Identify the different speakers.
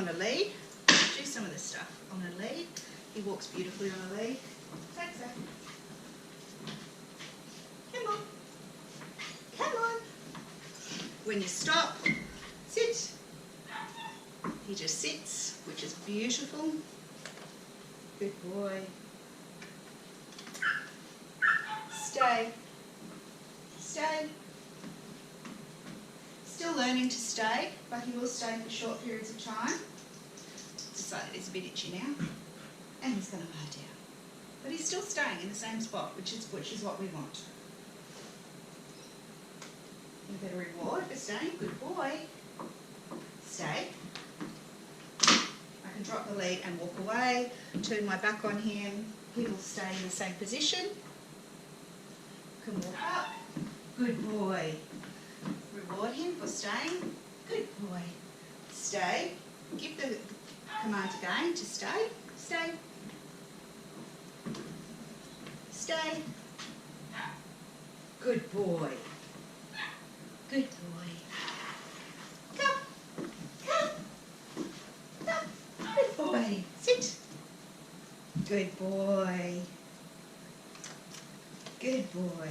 Speaker 1: on a lead. Do some of the stuff on a lead. He walks beautifully on a lead. Take that. Come on. Come on. When you stop, sit. He just sits, which is beautiful. Good boy. Stay. Stay. Still learning to stay, but he will stay for short periods of time. Decided he's a bit itchy now. And he's going to lie down. But he's still staying in the same spot, which is what we want. You get a reward for staying. Good boy. Stay. I can drop the lead and walk away. Turn my back on him. He will stay in the same position. Can walk up. Good boy. Reward him for staying. Good boy. Stay. Give the command again to stay. Stay. Stay. Good boy. Good boy. Come. Come. Come. Good boy. Sit. Good boy. Good boy.